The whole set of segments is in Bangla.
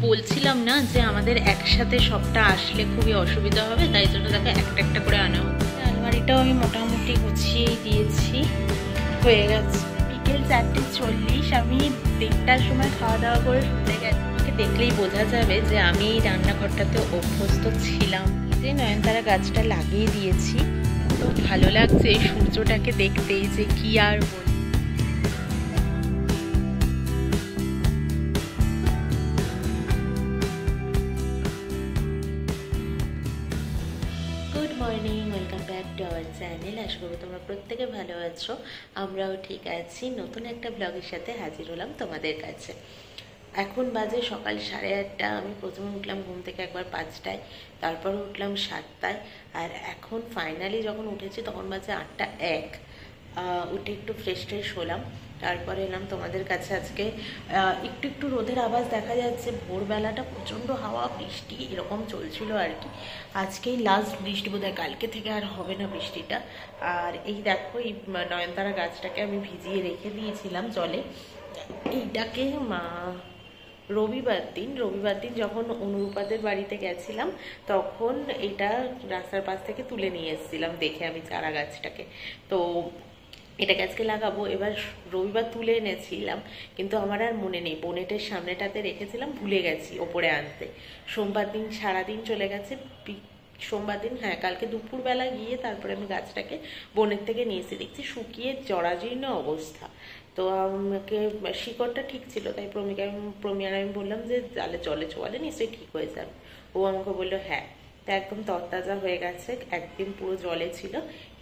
বলছিলাম না যে আমাদের একসাথে সবটা আসলে খুবই অসুবিধা হবে, তাই জন্য দেখো একটা একটা করে আনা হচ্ছে। আলমারিটাও আমি মোটামুটি গুছিয়েই দিয়েছি, হয়ে গেছে। বিকেল 4:40, আমি 1টার সময় খাওয়া দাওয়া করে শুতে গেছি। আমাকে দেখলেই বোঝা যাবে যে আমি রান্নাঘরটাতে অভ্যস্ত ছিলাম। যে নয়নতারা গাছটা লাগিয়ে দিয়েছি, তো ভালো লাগছে এই সূর্যটাকে দেখতেই, যে কি আর বল। Good morning, welcome back to our channel. আশা করি তোমরা প্রত্যেকে ভালো আছো, আমরাও ঠিক আছি। নতুন একটা ব্লগের সাথে হাজির হলাম তোমাদের কাছে। এখন বাজে সকাল 8:30। আমি প্রথমে উঠলাম ঘুম থেকে একবার 5টায়, তারপর উঠলাম 7টায়, আর এখন ফাইনালি যখন উঠেছি তখন বাজে 8:01। উঠে একটু ফ্রেশ হলাম, তারপরে এলাম তোমাদের কাছে। আজকে একটু একটু রোদের আভাস দেখা যাচ্ছে। ভোরবেলাটা প্রচণ্ড হাওয়া বৃষ্টি এরকম চলছিল আর কি। আজকেই লাস্ট বৃষ্টি বোধহয়, কালকে থেকে আর হবে না বৃষ্টিটা। আর এই দেখো, এই নয়নতারা গাছটাকে আমি ভিজিয়ে রেখে দিয়েছিলাম জলে। এইটাকে রবিবার দিন যখন অনুরূপাদের বাড়িতে গেছিলাম, তখন এটা রাস্তার পাশ থেকে তুলে নিয়ে এসেছিলাম দেখে আমি চারা গাছটাকে। তো এটাকে আজকে লাগাবো। এবার রবিবার তুলে এনেছিলাম, কিন্তু আমার আর মনে নেই, বোনেটের সামনেটাতে রেখেছিলাম, ভুলে গেছি ওপরে আনতে। সোমবার দিন সারাদিন চলে গেছে। সোমবার দিন, হ্যাঁ, কালকে দুপুরবেলা গিয়ে তারপরে আমি গাছটাকে বোনের থেকে নিয়েছি। দেখছি শুকিয়ে জরাজীর্ণ অবস্থা। তো আমাকে শিকড়টা ঠিক ছিল, তাই প্রমিয়ার আমি বললাম যে তাহলে জলে চোয়ালে নিশ্চয়ই ঠিক হয়ে যাবে। ও আমাকে বললো হ্যাঁ। তা একদম তরতাজা হয়ে গেছে, একদিন পুরো জলে ছিল।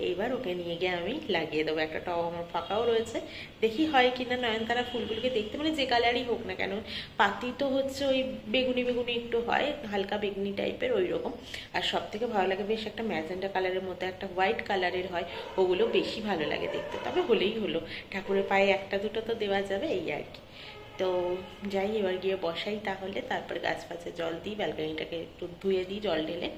এইবার ওকে নিয়ে গিয়ে আমি লাগিয়ে দেবো। একটা টব আমার ফাঁকাও রয়েছে, দেখি হয় কিনা। নয়নতারা ফুলগুলোকে দেখতে মানে যে কালারই হোক না কেন, পাতি তো হচ্ছে ওই বেগুনি বেগুনি একটু হয়, হালকা বেগুনি টাইপের ওই রকম। আর সব থেকে ভালো লাগে বেশ একটা ম্যাজেন্টা কালারের মধ্যে একটা হোয়াইট কালারের হয়, ওগুলো বেশি ভালো লাগে দেখতে। তবে হলেই হলো, ঠাকুরের পায়ে একটা দুটো তো দেওয়া যাবে, এই আর কি। তো যাই, এবার গিয়ে বসাই তাহলে, তারপরে গাছ ফাছে জল দিই, ব্যালকনিটাকে একটু ধুয়ে দিই জল ঢেলে।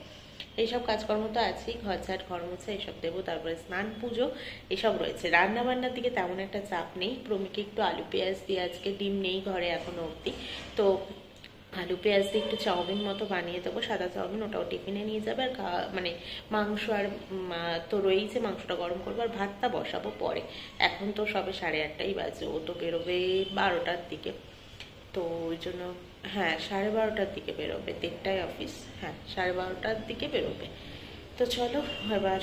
এইসব কাজকর্ম তো আছেই, ঘর ঝাড় ঘর মোছা এইসব দেবো, তারপরে স্নান পুজো এসব রয়েছে। রান্না বান্নার দিকে তেমন একটা চাপ নেই। প্রমিকে একটু আলু পেঁয়াজ দিয়ে, আজকে ডিম নেই ঘরে এখনো অবধি, তো আলু পেঁয়াজ দিয়ে একটু চাউমিন মতো বানিয়ে দেবো, সাদা চাউমিন। ওটাও টিফিনে নিয়ে যাবে। আর মানে মাংস আর তো রয়েছে, মাংসটা গরম করবো, আর ভাতটা বসাবো পরে। এখন তো সবে 8:30টাই বাজে, ও তো বেরোবে 12টার দিকে। তো ওই জন্য, হ্যাঁ, 12:30টার দিকে বেরোবে, 1:30টায় অফিস, হ্যাঁ 12:30টার দিকে বেরোবে। তো চলো এবার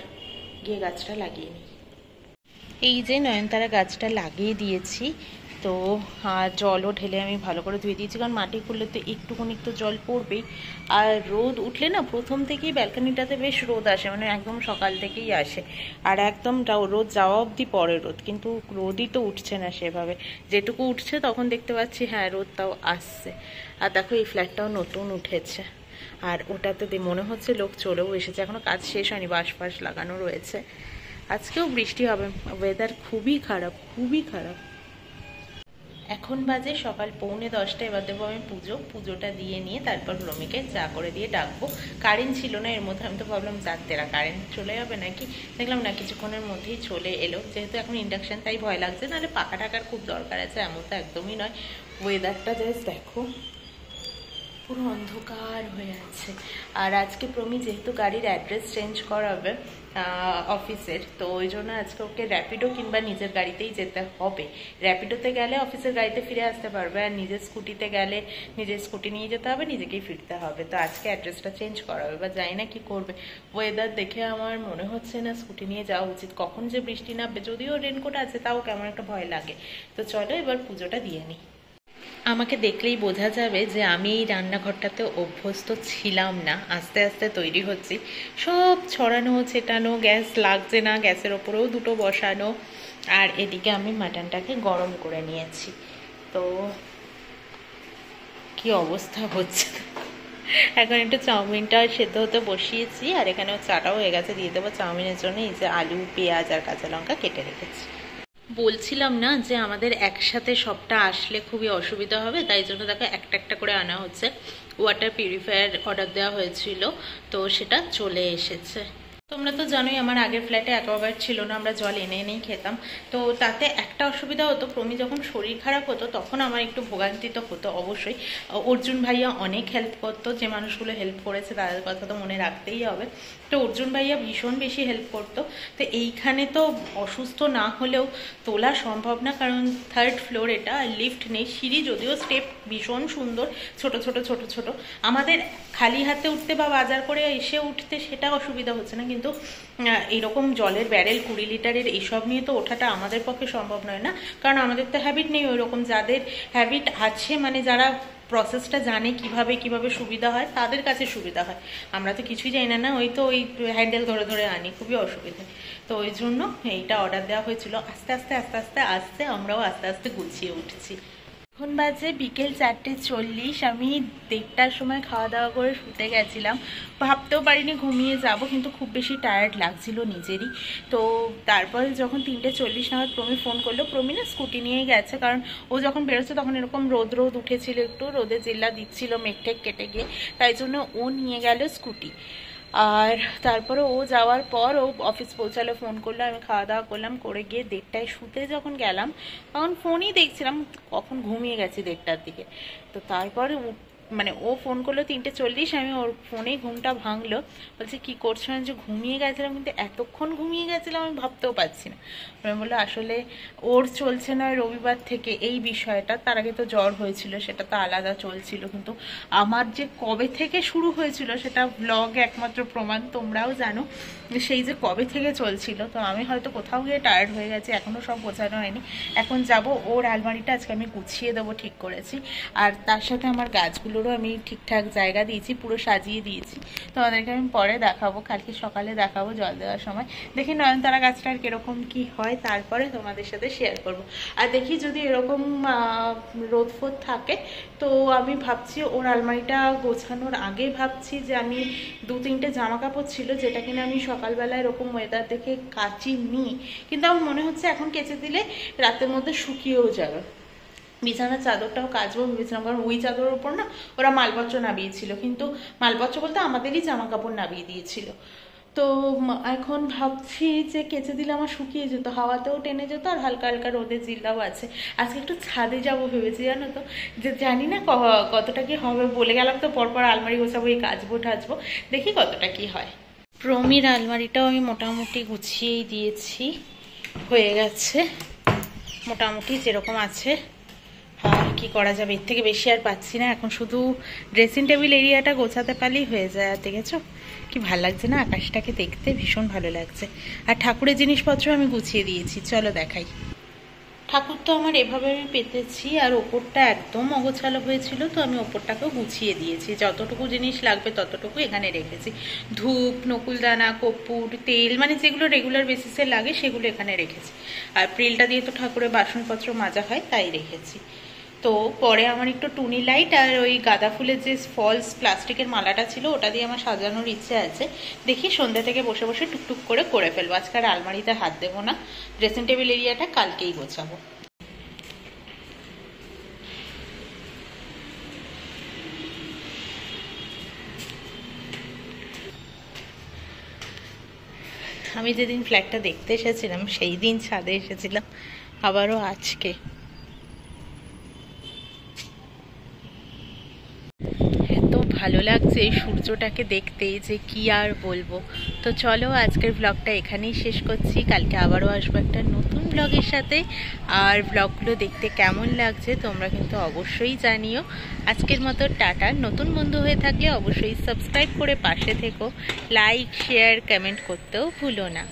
গিয়ে গাছটা লাগিয়ে নিই। এই যে নয়নতারা গাছটা লাগিয়ে দিয়েছি, তো জলও ঢেলে আমি ভালো করে ধুয়ে দিয়েছি, কারণ মাটি খুললে তো একটুখানি তো জল পড়বেই। আর রোদ উঠলে না, প্রথম থেকেই ব্যালকনিটাতে বেশ রোদ আসে, মানে একদম সকাল থেকেই আসে। আর একদম রোদ যাওয়া অবধি পরে রোদ, কিন্তু রোদই তো উঠছে না সেভাবে। যেটুকু উঠছে তখন দেখতে পাচ্ছি হ্যাঁ রোদটাও আসছে। আর দেখো এই ফ্ল্যাটটাও নতুন উঠেছে, আর ওটাতে মনে হচ্ছে লোক চলেও এসেছে, এখনো কাজ শেষ হয়নি, বাঁশ ফাঁস লাগানো রয়েছে। আজকেও বৃষ্টি হবে, ওয়েদার খুবই খারাপ, খুবই খারাপ। এখন বাজে সকাল 9:45। এবার দেবো আমি পুজোটা দিয়ে নিয়ে তারপর প্রমিকে চা করে দিয়ে ডাকবো। কারেন্ট ছিল না এর মধ্যে, আমি তো ভাবলাম তেরা কারেন্ট চলে যাবে নাকি, দেখলাম না, কিছুক্ষণের মধ্যেই চলে এলো। যেহেতু এখন ইন্ডাকশন, তাই ভয় লাগছে, নাহলে পাকা টাকার খুব দরকার আছে, এমন তো একদমই নয়। ওয়েদারটা জাস্ট দেখো, পুরো অন্ধকার হয়ে আছে। আর আজকে প্রমি যেহেতু গাড়ির অ্যাড্রেস চেঞ্জ করাবে অফিসের, তো ওই জন্য আজকে ওকে র্যাপিডো কিংবা নিজের গাড়িতেই যেতে হবে। র্যাপিডোতে গেলে অফিসের গাড়িতে ফিরে আসতে পারবে, আর নিজের স্কুটিতে গেলে নিজের স্কুটি নিয়ে যেতে হবে, নিজেকেই ফিরতে হবে। তো আজকে অ্যাড্রেসটা চেঞ্জ করাবে, বা জানি না কি করবে। ওয়েদার দেখে আমার মনে হচ্ছে না স্কুটি নিয়ে যাওয়া উচিত, কখন যে বৃষ্টি নামবে। যদিও রেনকোট আছে, তাও কেমন একটা ভয় লাগে। তো চলো এবার পুজোটা দিয়ে নিই। আমাকে দেখলেই বোঝা যাবে যে আমি এই রান্নাঘরটাতে অভ্যস্ত ছিলাম না, আস্তে আস্তে তৈরি হচ্ছি। সব ছড়ানো ছেটানো, গ্যাস লাগছে না, গ্যাসের ওপরেও দুটো বসানো। আর এদিকে আমি মাটনটাকে গরম করে নিয়েছি। তো কি অবস্থা হচ্ছে, এখন একটু চাউমিনটা সেদ্ধ হতে বসিয়েছি, আর এখানেও চাটাও হয়ে গেছে, দিয়ে দেবো চাউমিনের জন্য। এই যে আলু পেঁয়াজ আর কাঁচা লঙ্কা কেটে রেখেছি। বলছিলাম না যে আমাদের একসাথে সবটা আসলে খুবই অসুবিধা হবে, তাই জন্য দেখো একটা একটা করে আনা হচ্ছে। ওয়াটার পিউরিফায়ার অর্ডার দেওয়া হয়েছিল, তো সেটা চলে এসেছে। তোমরা তো জানোই আমার আগের ফ্ল্যাটে অ্যাকোয়াগার্ড ছিল না, আমরা জল এনে এনেই খেতাম। তো তাতে একটা অসুবিধা হতো, প্রমি যখন শরীর খারাপ হতো তখন আমার একটু ভোগান্তি তো হতো অবশ্যই। অর্জুন ভাইয়া অনেক হেল্প করতো, যে মানুষগুলো হেল্প করেছে তাদের কথা তো মনে রাখতেই হবে। তো অর্জুন ভাইয়া ভীষণ বেশি হেল্প করতো। তো এইখানে তো অসুস্থ না হলেও তোলা সম্ভব না, কারণ 3rd ফ্লোর এটা, লিফট নেই, সিঁড়ি যদিও স্টেপ ভীষণ সুন্দর, ছোট ছোট ছোট ছোট। আমাদের খালি হাতে উঠতে বা বাজার করে এসে উঠতে সেটা অসুবিধা হচ্ছে না, কিন্তু এইরকম জলের ব্যারেল 20 লিটারের এইসব নিয়ে তো ওঠাটা আমাদের পক্ষে সম্ভব নয় না, কারণ আমাদের তো হ্যাবিট নেই ওই রকম। যাদের হ্যাবিট আছে, মানে যারা প্রসেসটা জানে কিভাবে কিভাবে সুবিধা হয়, তাদের কাছে সুবিধা হয়। আমরা তো কিছুই জানি না, ওই তো ওই হ্যান্ডেল ধরে ধরে আনি, খুবই অসুবিধা। তো ওই জন্য এইটা অর্ডার দেওয়া হয়েছিল। আস্তে আস্তে আস্তে আস্তে আস্তে আমরাও আস্তে আস্তে গুছিয়ে উঠছি। এখন বাজে বিকেল 4:40। আমি 1:30টার সময় খাওয়া দাওয়া করে শুতে গেছিলাম, ভাবতেও পারিনি ঘুমিয়ে যাব, কিন্তু খুব বেশি টায়ার্ড লাগছিল নিজেরই। তো তারপরে যখন 3:40 নাগাদ প্রমি ফোন করলো, প্রমি না স্কুটি নিয়ে গেছে, কারণ ও যখন বেরোচ্ছে তখন এরকম রোদ রোদ উঠেছিল, একটু রোদে জিল্লা দিচ্ছিল মেঘ কেটে গিয়ে, তাই জন্য ও নিয়ে গেল স্কুটি। আর তারপরে ও যাওয়ার পর ও অফিস পৌঁছালো, ফোন করলো, আমি খাওয়া দাওয়া করলাম, করে গিয়ে 1:30টায় শুতে যখন গেলাম তখন ফোনই দেখছিলাম, কখন ঘুমিয়ে গেছি 1:30টার দিকে। তো তারপরে মানে ও ফোন করলো 3:40, আমি ওর ফোনেই ঘুমটা ভাঙলো। বলছে কি করছো? আমি যে ঘুমিয়ে গেছিলাম, কিন্তু এতক্ষণ ঘুমিয়ে গেছিলাম আমি ভাবতেও পারছি না। আমি বললো আসলে ওর চলছে না রবিবার থেকে এই বিষয়টা, তার আগে তো জ্বর হয়েছিল, সেটা তো আলাদা চলছিল, কিন্তু আমার যে কবে থেকে শুরু হয়েছিল সেটা ব্লগে একমাত্র প্রমাণ, তোমরাও জানো সেই যে কবে থেকে চলছিল। তো আমি হয়তো কোথাও গিয়ে টায়ার্ড হয়ে গেছি, এখনও সব গোছানো হয়নি। এখন যাব, ওর আলমারিটা আজকে আমি গুছিয়ে দেবো ঠিক করেছি, আর তার সাথে আমার গাছগুলোরও আমি ঠিকঠাক জায়গা দিয়েছি, পুরো সাজিয়ে দিয়েছি। তোমাদেরকে আমি পরে দেখাবো, কালকে সকালে দেখাবো জল দেওয়ার সময়। দেখি নয়নতারা গাছটার কিরকম কি হয়, তারপরে তোমাদের সাথে শেয়ার করব। আর দেখি যদি এরকম রোদ ফোদ থাকে, তো আমি ভাবছি ওর আলমারিটা গোছানোর আগে ভাবছি যে আমি 2-3টে জামা কাপড় ছিল যেটা কিনা আমি সকালবেলা এরকম ওয়েদার দেখে কাচি নি, কিন্তু আমার মনে হচ্ছে এখন কেচে দিলে রাতের মধ্যে শুকিয়েও যাবে। বিছানার চাদরটাও কাচবো ভেবেছিলাম, কারণ ওই চাদরের উপর না ওরা মালপত্র নামিয়েছিল, কিন্তু মালপত্র বলতে আমাদেরই জামা কাপড় নামিয়ে দিয়েছিল। তো এখন ভাবছি যে কেচে দিলে আমার শুকিয়ে যেত, হাওয়াতেও টেনে যেত, আর হালকা হালকা রোদের জিল্লাও আছে। আজকে একটু ছাদে যাবো ভেবেছি, জানো তো, যে জানি না কতটা কি হবে। বলে গেলাম তো পরপর আলমারি গোছাবো, এই কাচবো টাচবো, দেখি কতটা কি হয়। প্রমির আলমারিটাও আমি মোটামুটি গুছিয়েই দিয়েছি, হয়ে গেছে মোটামুটি যেরকম আছে। আর কি করা যাবে, এর থেকে বেশি আর পাচ্ছি না। এখন শুধু ড্রেসিং টেবিল এরিয়াটা গোছাতে পারলেই হয়ে যায়। আর দেখেছো কি ভালো লাগছে না, আকাশটাকে দেখতে ভীষণ ভালো লাগছে। আর ঠাকুরের জিনিসপত্র আমি গুছিয়ে দিয়েছি, চলো দেখাই। ঠাকুর তো আমার এভাবে আমি পেতেছি, আর ওপরটা একদম অগোছালো হয়েছিল, তো আমি ওপরটাকেও গুছিয়ে দিয়েছি। যতটুকু জিনিস লাগবে ততটুকু এখানে রেখেছি। ধূপ, নকুলদানা, কর্পূর, তেল, মানে যেগুলো রেগুলার বেসিসে লাগে সেগুলো এখানে রেখেছি। আর প্রিলটা দিয়ে তো ঠাকুরের বাসনপত্র মাজা হয়, তাই রেখেছি। তো পরে আমার একটু টুনি লাইট আর ওই গাঁদা ফুলের যে ফলস প্লাস্টিকের মালাটা ছিল ওটা দিয়ে আমার সাজানোর ইচ্ছে আছে। দেখি সন্ধ্যা থেকে বসে বসে টুকটুক করে ফেলবো। আজকে আর আলমারিতে হাত দেবো না, ড্রেসিং টেবিল এরিয়াটা কালকেই গোছাবো। আমি যেদিন ফ্ল্যাটটা দেখতে এসেছিলাম সেই দিন ছাদে এসেছিলাম, আবারও আজকে। এত ভালো লাগছে এই সূর্যটাকে দেখতে যে কি আর বলবো। তো চলো আজকের ব্লগটা এখানেই শেষ করছি, কালকে আবারও আসবো একটা নতুন ব্লগের সাথে। আর ব্লগগুলো দেখতে কেমন লাগছে তোমরা কিন্তু অবশ্যই জানিও। আজকের মতো টাটা। নতুন বন্ধু হয়ে থাকলে অবশ্যই সাবস্ক্রাইব করে পাশে থেকো, লাইক শেয়ার কমেন্ট করতেও ভুলো না।